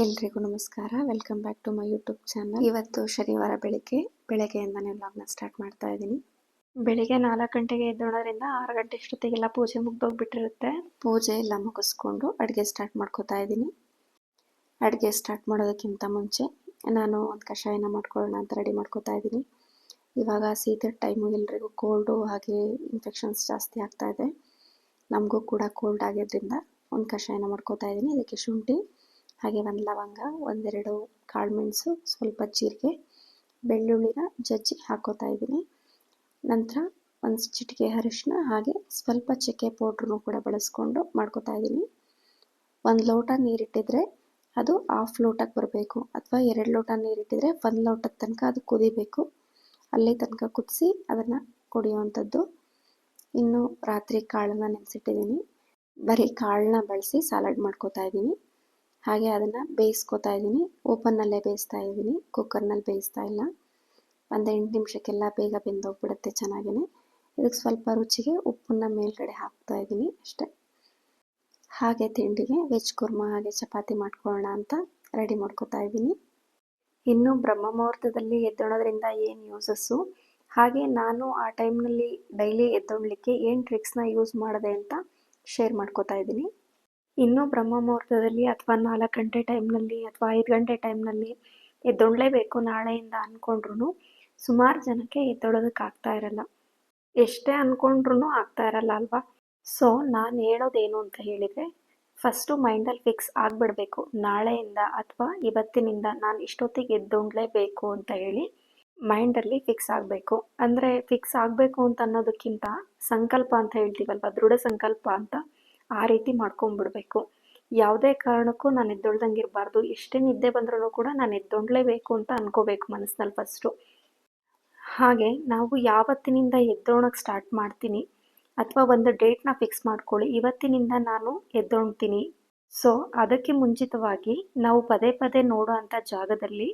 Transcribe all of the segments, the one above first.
ಎಲ್ರಿಗೂ ನಮಸ್ಕಾರ. Welcome back to my YouTube channel. ಇವತ್ತು ಶನಿವಾರ ಬೆಳಗ್ಗೆಯಿಂದನೇ ವ್ಲಾಗ್ನ ಸ್ಟಾರ್ಟ್ ಮಾಡ್ತಾ ಇದ್ದೀನಿ. ಬೆಳಿಗ್ಗೆ 4 ಗಂಟೆಗೆ ಎದ್ದೋಳೋದ್ರಿಂದ 6 ಗಂಟೆ ಅಷ್ಟೊತ್ತಿಗೆಲ್ಲ ಪೂಜೆ ಮುಗ್ದೋಗ್ಬಿಟ್ಟಿರುತ್ತೆ. ಪೂಜೆ ಎಲ್ಲ ಮುಗಿಸ್ಕೊಂಡು ಅಡುಗೆ ಸ್ಟಾರ್ಟ್ ಮಾಡ್ಕೋತಾ ಇದ್ದೀನಿ. ಅಡುಗೆ ಸ್ಟಾರ್ಟ್ ಮಾಡೋದಕ್ಕಿಂತ ಮುಂಚೆ ನಾನು ಒಂದು ಕಷಾಯನ ಮಾಡ್ಕೊಳ್ಳೋಣ ಅಂತ ರೆಡಿ ಮಾಡ್ಕೋತಾ ಇದ್ದೀನಿ. ಇವಾಗ ಶೀತದ ಟೈಮು, ಎಲ್ರಿಗೂ ಕೋಲ್ಡು ಹಾಗೆ ಇನ್ಫೆಕ್ಷನ್ಸ್ ಜಾಸ್ತಿ ಆಗ್ತಾ ಇದೆ. ನಮಗೂ ಕೂಡ ಕೋಲ್ಡ್ ಆಗಿದ್ದರಿಂದ ಒಂದು ಕಷಾಯನ ಮಾಡ್ಕೋತಾ ಇದ್ದೀನಿ. ಇದಕ್ಕೆ ಶುಂಠಿ ಹಾಗೆ ಒಂದು ಲವಂಗ, ಒಂದೆರಡು ಕಾಳುಮೆಣಸು, ಸ್ವಲ್ಪ ಜೀರಿಗೆ, ಬೆಳ್ಳುಳ್ಳಿನ ಜಜ್ಜಿ ಹಾಕೋತಾ ಇದ್ದೀನಿ. ನಂತರ ಒಂದು ಚಿಟಿಕೆ ಅರಿಶಿನ ಹಾಗೆ ಸ್ವಲ್ಪ ಚಕ್ಕೆ ಪೌಡ್ರನ್ನು ಕೂಡ ಬಳಸ್ಕೊಂಡು ಮಾಡ್ಕೋತಾ ಇದ್ದೀನಿ. 1 ಲೋಟ ನೀರಿಟ್ಟಿದ್ರೆ ಅದು 1/2 ಲೋಟಕ್ಕೆ ಬರಬೇಕು, ಅಥವಾ 2 ಲೋಟ ನೀರಿಟ್ಟಿದ್ರೆ 1 ಲೋಟದ ತನಕ ಅದು ಕುದಿಬೇಕು. ಅಲ್ಲಿ ತನಕ ಕುದಿಸಿ ಅದನ್ನು ಕುಡಿಯುವಂಥದ್ದು. ಇನ್ನು ರಾತ್ರಿ ಕಾಳನ್ನ ನೆನೆಸಿಟ್ಟಿದ್ದೀನಿ. ಬರೀ ಕಾಳನ್ನ ಬಳಸಿ ಸಲಾಡ್ ಮಾಡ್ಕೋತಾ ಇದ್ದೀನಿ. ಹಾಗೆ ಅದನ್ನು ಬೇಯಿಸ್ಕೊತಾ ಇದ್ದೀನಿ. ಓಪನ್ನಲ್ಲೇ ಬೇಯಿಸ್ತಾ ಇದ್ದೀನಿ, ಕುಕ್ಕರ್ನಲ್ಲಿ ಬೇಯಿಸ್ತಾ ಇಲ್ಲ. ಒಂದು 8 ನಿಮಿಷಕ್ಕೆಲ್ಲ ಬೇಗ ಬೆಂದೋಗ್ಬಿಡುತ್ತೆ ಚೆನ್ನಾಗೇ. ಇದಕ್ಕೆ ಸ್ವಲ್ಪ ರುಚಿಗೆ ಉಪ್ಪನ್ನ ಮೇಲ್ಗಡೆ ಹಾಕ್ತಾ ಇದ್ದೀನಿ ಅಷ್ಟೇ. ಹಾಗೆ ತಿಂಡಿಗೆ ವೆಜ್ ಕುರ್ಮಾ ಹಾಗೆ ಚಪಾತಿ ಮಾಡ್ಕೊಳ್ಳೋಣ ಅಂತ ರೆಡಿ ಮಾಡ್ಕೋತಾ ಇದ್ದೀನಿ. ಇನ್ನು ಬ್ರಹ್ಮ ಮುಹೂರ್ತದಲ್ಲಿ ಎದ್ದೊಳೋದ್ರಿಂದ ಏನು ಯೂಸಸ್ಸು, ಹಾಗೆ ನಾನು ಆ ಟೈಮ್ನಲ್ಲಿ ಡೈಲಿ ಎದ್ದೊಳ್ಲಿಕ್ಕೆ ಏನು ಟ್ರಿಕ್ಸ್ನ ಯೂಸ್ ಮಾಡಿದೆ ಅಂತ ಶೇರ್ ಮಾಡ್ಕೋತಾ ಇದ್ದೀನಿ. ಇನ್ನು ಬ್ರಹ್ಮ ಮುಹೂರ್ತದಲ್ಲಿ ಅಥವಾ 4 ಗಂಟೆ ಟೈಮ್ನಲ್ಲಿ ಅಥವಾ 5 ಗಂಟೆ ಟೈಮ್ನಲ್ಲಿ ಎದ್ದೊಳ್ಳಲೇಬೇಕು ನಾಳೆಯಿಂದ ಅಂದ್ಕೊಂಡ್ರು ಸುಮಾರು ಜನಕ್ಕೆ ಎದ್ದೊಳೋದಕ್ಕೆ ಆಗ್ತಾ ಇರಲ್ಲ. ಎಷ್ಟೇ ಅಂದ್ಕೊಂಡ್ರೂ ಆಗ್ತಾ ಇರಲ್ಲ ಅಲ್ವಾ? ಸೊ ನಾನು ಹೇಳೋದೇನು ಅಂತ ಹೇಳಿದರೆ, ಫಸ್ಟು ಮೈಂಡಲ್ಲಿ ಫಿಕ್ಸ್ ಆಗಿಬಿಡಬೇಕು. ನಾಳೆಯಿಂದ ಅಥವಾ ಇವತ್ತಿನಿಂದ ನಾನು ಇಷ್ಟೊತ್ತಿಗೆ ಎದ್ದೊಳ್ಳಲೇಬೇಕು ಅಂತ ಹೇಳಿ ಮೈಂಡಲ್ಲಿ ಫಿಕ್ಸ್ ಆಗಬೇಕು. ಅಂದರೆ ಫಿಕ್ಸ್ ಆಗಬೇಕು ಅಂತ ಅನ್ನೋದಕ್ಕಿಂತ ಸಂಕಲ್ಪ ಅಂತ ಹೇಳ್ತೀವಲ್ವ, ದೃಢ ಸಂಕಲ್ಪ ಅಂತ, ಆ ರೀತಿ ಮಾಡ್ಕೊಂಡ್ಬಿಡ್ಬೇಕು. ಯಾವುದೇ ಕಾರಣಕ್ಕೂ ನಾನು ಎದ್ದೊಳ್ದಂಗೆ ಇರಬಾರ್ದು. ಎಷ್ಟೇ ನಿದ್ದೆ ಬಂದ್ರೂ ಕೂಡ ನಾನು ಎದ್ದೊಳ್ಳಲೇಬೇಕು ಅಂತ ಅನ್ಕೋಬೇಕು ಮನಸ್ಸಿನಲ್ಲಿ ಫಸ್ಟು. ಹಾಗೆ ನಾವು ಯಾವತ್ತಿನಿಂದ ಎದ್ದೋಳಕ್ಕೆ ಸ್ಟಾರ್ಟ್ ಮಾಡ್ತೀನಿ ಅಥವಾ ಒಂದು ಡೇಟ್ನ ಫಿಕ್ಸ್ ಮಾಡ್ಕೊಳ್ಳಿ, ಇವತ್ತಿನಿಂದ ನಾನು ಎದ್ದೊಳ್ತೀನಿ. ಸೊ ಅದಕ್ಕೆ ಮುಂಚಿತವಾಗಿ ನಾವು ಪದೇ ಪದೇ ನೋಡೋ ಅಂಥ ಜಾಗದಲ್ಲಿ,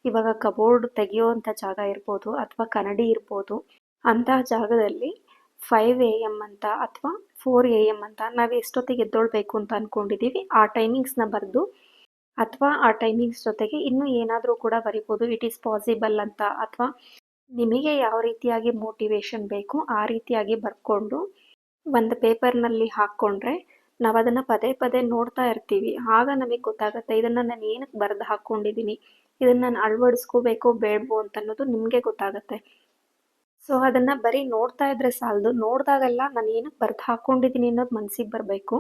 ಇವಾಗ ಕಬೋರ್ಡ್ ತೆಗೆಯೋ ಅಂಥ ಜಾಗ ಇರ್ಬೋದು ಅಥವಾ ಕನ್ನಡಿ ಇರ್ಬೋದು, ಅಂತಹ ಜಾಗದಲ್ಲಿ 5 AM ಅಂತ ಅಥವಾ 4 AM ಅಂತ ನಾವು ಎಷ್ಟೊತ್ತಿಗೆ ಎದ್ದೊಳ್ಬೇಕು ಅಂತ ಅಂದ್ಕೊಂಡಿದ್ದೀವಿ ಆ ಟೈಮಿಂಗ್ಸ್ನ ಬರೆದು, ಅಥವಾ ಆ ಟೈಮಿಂಗ್ಸ್ ಜೊತೆಗೆ ಇನ್ನೂ ಏನಾದರೂ ಕೂಡ ಬರಿಬೋದು. ಇಟ್ ಈಸ್ ಪಾಸಿಬಲ್ ಅಂತ, ಅಥವಾ ನಿಮಗೆ ಯಾವ ರೀತಿಯಾಗಿ ಮೋಟಿವೇಶನ್ ಬೇಕು ಆ ರೀತಿಯಾಗಿ ಬರ್ಕೊಂಡು ಒಂದು ಪೇಪರ್ನಲ್ಲಿ ಹಾಕ್ಕೊಂಡ್ರೆ ನಾವು ಅದನ್ನು ಪದೇ ಪದೇ ನೋಡ್ತಾ ಇರ್ತೀವಿ. ಆಗ ನಮಗೆ ಗೊತ್ತಾಗುತ್ತೆ ಇದನ್ನು ನಾನು ಏನಕ್ಕೆ ಬರೆದು ಹಾಕ್ಕೊಂಡಿದ್ದೀನಿ, ಇದನ್ನು ನಾನು ಅಳವಡಿಸ್ಕೋಬೇಕೋ ಬೇಡವೋ ಅಂತ ಅನ್ನೋದು ನಿಮಗೆ ಗೊತ್ತಾಗುತ್ತೆ. ಸೊ ಅದನ್ನು ಬರೀ ನೋಡ್ತಾ ಇದ್ರೆ ಸಾಲದು, ನೋಡಿದಾಗೆಲ್ಲ ನಾನು ಏನಕ್ಕೆ ಬರೆದು ಹಾಕ್ಕೊಂಡಿದ್ದೀನಿ ಅನ್ನೋದು ಮನಸ್ಸಿಗೆ ಬರಬೇಕು.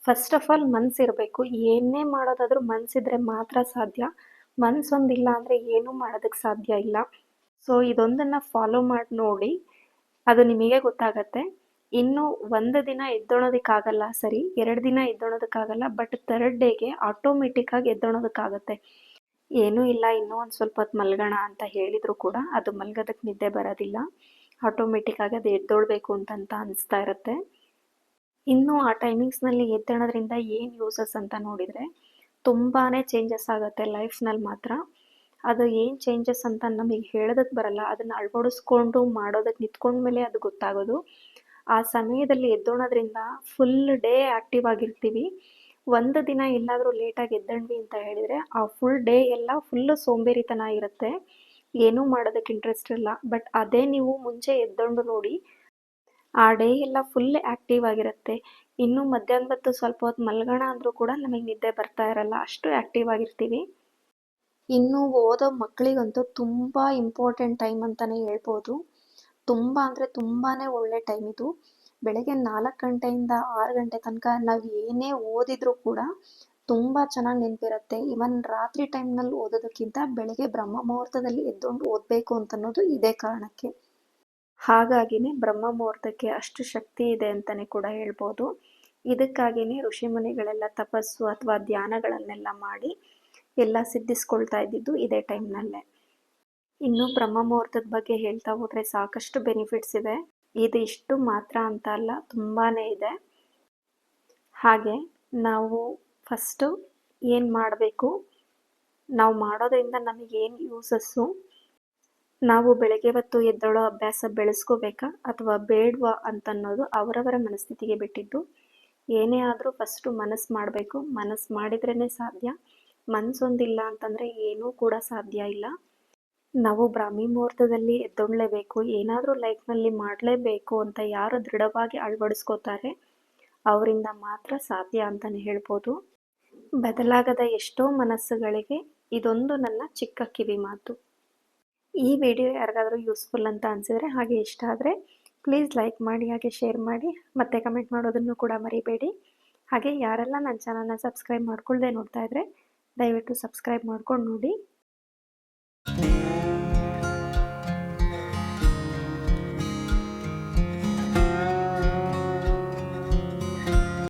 ಫಸ್ಟ್ ಆಫ್ ಆಲ್ ಮನಸ್ಸಿರಬೇಕು. ಏನೇ ಮಾಡೋದಾದ್ರೂ ಮನಸ್ಸಿದ್ರೆ ಮಾತ್ರ ಸಾಧ್ಯ. ಮನಸ್ಸೊಂದಿಲ್ಲ ಅಂದರೆ ಏನೂ ಮಾಡೋದಕ್ಕೆ ಸಾಧ್ಯ ಇಲ್ಲ. ಸೊ ಇದೊಂದನ್ನು ಫಾಲೋ ಮಾಡಿ ನೋಡಿ, ಅದು ನಿಮಗೆ ಗೊತ್ತಾಗತ್ತೆ. ಇನ್ನು 1 ದಿನ ಎದ್ದೊಳೋದಕ್ಕಾಗಲ್ಲ ಸರಿ, 2 ದಿನ ಎದ್ದೊಳೋದಕ್ಕಾಗಲ್ಲ, ಬಟ್ 3rd ಡೇಗೆ ಆಟೋಮೆಟಿಕ್ಕಾಗಿ ಎದ್ದೊಳೋದಕ್ಕಾಗತ್ತೆ. ಏನೂ ಇಲ್ಲ ಇನ್ನೂ ಒಂದು ಸ್ವಲ್ಪ ಹೊತ್ತು ಮಲಗೋಣ ಅಂತ ಹೇಳಿದರೂ ಕೂಡ ಅದು ಮಲಗೋದಕ್ಕೆ ನಿದ್ದೆ ಬರೋದಿಲ್ಲ. ಆಟೋಮೆಟಿಕ್ಕಾಗಿ ಅದು ಎದ್ದೊಳ್ಬೇಕು ಅಂತ ಅನಿಸ್ತಾ ಇರುತ್ತೆ. ಇನ್ನು ಆ ಟೈಮಿಂಗ್ಸ್ನಲ್ಲಿ ಎದ್ದೇಳೋದ್ರಿಂದ ಏನು ಯೂಸಸ್ ಅಂತ ನೋಡಿದರೆ ತುಂಬಾ ಚೇಂಜಸ್ ಆಗುತ್ತೆ ಲೈಫ್ನಲ್ಲಿ ಮಾತ್ರ. ಅದು ಏನು ಚೇಂಜಸ್ ಅಂತ ನಮಗೆ ಹೇಳೋದಕ್ಕೆ ಬರಲ್ಲ, ಅದನ್ನು ಅಳವಡಿಸ್ಕೊಂಡು ಮಾಡೋದಕ್ಕೆ ನಿಂತ್ಕೊಂಡ್ಮೇಲೆ ಅದು ಗೊತ್ತಾಗೋದು. ಆ ಸಮಯದಲ್ಲಿ ಎದ್ದೋಳೋದ್ರಿಂದ ಫುಲ್ ಡೇ ಆ್ಯಕ್ಟಿವ್ ಆಗಿರ್ತೀವಿ. 1 ದಿನ ಎಲ್ಲಾದರೂ ಲೇಟಾಗಿ ಎದ್ದೇಳ್ವಿ ಅಂತ ಹೇಳಿದರೆ ಆ ಫುಲ್ ಡೇ ಎಲ್ಲ ಫುಲ್ಲು ಸೋಂಬೇರಿತನ ಇರುತ್ತೆ, ಏನೂ ಮಾಡೋದಕ್ಕೆ ಇಂಟ್ರೆಸ್ಟ್ ಇರಲ್ಲ. ಬಟ್ ಅದೇ ನೀವು ಮುಂಚೆ ಎದ್ದೊಂಡು ನೋಡಿ, ಆ ಡೇ ಎಲ್ಲ ಫುಲ್ ಆ್ಯಕ್ಟಿವ್ ಆಗಿರುತ್ತೆ. ಇನ್ನು ಮಧ್ಯಾಹ್ನ ಹೊತ್ತು ಸ್ವಲ್ಪ ಹೊತ್ತು ಮಲಗೋಣ ಅಂದರೂ ಕೂಡ ನಮಗೆ ನಿದ್ದೆ ಬರ್ತಾ ಇರಲ್ಲ, ಅಷ್ಟು ಆ್ಯಕ್ಟಿವ್ ಆಗಿರ್ತೀವಿ. ಇನ್ನು ಓದೋ ಮಕ್ಕಳಿಗಂತೂ ತುಂಬ ಇಂಪಾರ್ಟೆಂಟ್ ಟೈಮ್ ಅಂತಲೇ ಹೇಳ್ಬೋದು. ತುಂಬ ಅಂದರೆ ತುಂಬಾ ಒಳ್ಳೆ ಟೈಮ್ ಇದು. ಬೆಳಗ್ಗೆ 4 ಗಂಟೆಯಿಂದ 6 ಗಂಟೆ ತನಕ ನಾವು ಏನೇ ಓದಿದರೂ ಕೂಡ ತುಂಬ ಚೆನ್ನಾಗಿ ನೆನಪಿರುತ್ತೆ. ಇವನ್ ರಾತ್ರಿ ಟೈಮ್ನಲ್ಲಿ ಓದೋದಕ್ಕಿಂತ ಬೆಳಗ್ಗೆ ಬ್ರಹ್ಮ ಮುಹೂರ್ತದಲ್ಲಿ ಎದ್ದೊಂಡು ಓದಬೇಕು ಅಂತನ್ನೋದು ಇದೇ ಕಾರಣಕ್ಕೆ. ಹಾಗಾಗಿನೇ ಬ್ರಹ್ಮ ಮುಹೂರ್ತಕ್ಕೆ ಅಷ್ಟು ಶಕ್ತಿ ಇದೆ ಅಂತಲೇ ಕೂಡ ಹೇಳ್ಬೋದು. ಇದಕ್ಕಾಗಿಯೇ ಋಷಿಮುನಿಗಳೆಲ್ಲ ತಪಸ್ಸು ಅಥವಾ ಧ್ಯಾನಗಳನ್ನೆಲ್ಲ ಮಾಡಿ ಎಲ್ಲ ಸಿದ್ಧಿಸ್ಕೊಳ್ತಾ ಇದ್ದಿದ್ದು ಇದೇ ಟೈಮ್ನಲ್ಲೇ. ಇನ್ನು ಬ್ರಹ್ಮ ಮುಹೂರ್ತದ ಬಗ್ಗೆ ಹೇಳ್ತಾ ಹೋದರೆ ಸಾಕಷ್ಟು ಬೆನಿಫಿಟ್ಸ್ ಇದೆ. ಇದು ಇಷ್ಟು ಮಾತ್ರ ಅಂತ ಅಲ್ಲ, ತುಂಬಾ ಇದೆ. ಹಾಗೆ ನಾವು ಫಸ್ಟು ಏನು ಮಾಡಬೇಕು, ನಾವು ಮಾಡೋದ್ರಿಂದ ನಮಗೇನು ಯೂಸಸ್ಸು, ನಾವು ಬೆಳಗ್ಗೆ ಹೊತ್ತು ಎದ್ದೇಳೋ ಅಭ್ಯಾಸ ಬೆಳೆಸ್ಕೋಬೇಕಾ ಅಥವಾ ಬೇಡವಾ ಅಂತನ್ನೋದು ಅವರವರ ಮನಸ್ಥಿತಿಗೆ ಬಿಟ್ಟಿದ್ದು. ಏನೇ ಆದರೂ ಫಸ್ಟು ಮನಸ್ಸು ಮಾಡಬೇಕು, ಮನಸ್ಸು ಮಾಡಿದ್ರೇ ಸಾಧ್ಯ. ಮನಸ್ಸೊಂದಿಲ್ಲ ಅಂತಂದರೆ ಏನೂ ಕೂಡ ಸಾಧ್ಯ ಇಲ್ಲ. ನಾವು ಬ್ರಾಹ್ಮಿ ಮುಹೂರ್ತದಲ್ಲಿ ಎದ್ದೇಳಲೇಬೇಕು, ಏನಾದರೂ ಲೈಫ್ನಲ್ಲಿ ಮಾಡಲೇಬೇಕು ಅಂತ ಯಾರು ದೃಢವಾಗಿ ಅಳವಡಿಸ್ಕೋತಾರೆ ಅವರಿಂದ ಮಾತ್ರ ಸಾಧ್ಯ ಅಂತಲೇ ಹೇಳ್ಬೋದು. ಬದಲಾಗದ ಎಷ್ಟೋ ಮನಸ್ಸುಗಳಿಗೆ ಇದೊಂದು ನನ್ನ ಚಿಕ್ಕ ಕಿವಿ ಮಾತು. ಈ ವಿಡಿಯೋ ಯಾರಿಗಾದರೂ ಯೂಸ್ಫುಲ್ ಅಂತ ಅನಿಸಿದರೆ ಹಾಗೆ ಇಷ್ಟ ಆದರೆ ಪ್ಲೀಸ್ ಲೈಕ್ ಮಾಡಿ, ಹಾಗೆ ಶೇರ್ ಮಾಡಿ, ಮತ್ತು ಕಮೆಂಟ್ ಮಾಡೋದನ್ನು ಕೂಡ ಮರಿಬೇಡಿ. ಹಾಗೆ ಯಾರೆಲ್ಲ ನನ್ನ ಚಾನಲ್ನ ಸಬ್ಸ್ಕ್ರೈಬ್ ಮಾಡ್ಕೊಳ್ಳದೆ ನೋಡ್ತಾ ಇದ್ದರೆ ದಯವಿಟ್ಟು ಸಬ್ಸ್ಕ್ರೈಬ್ ಮಾಡ್ಕೊಂಡು ನೋಡಿ.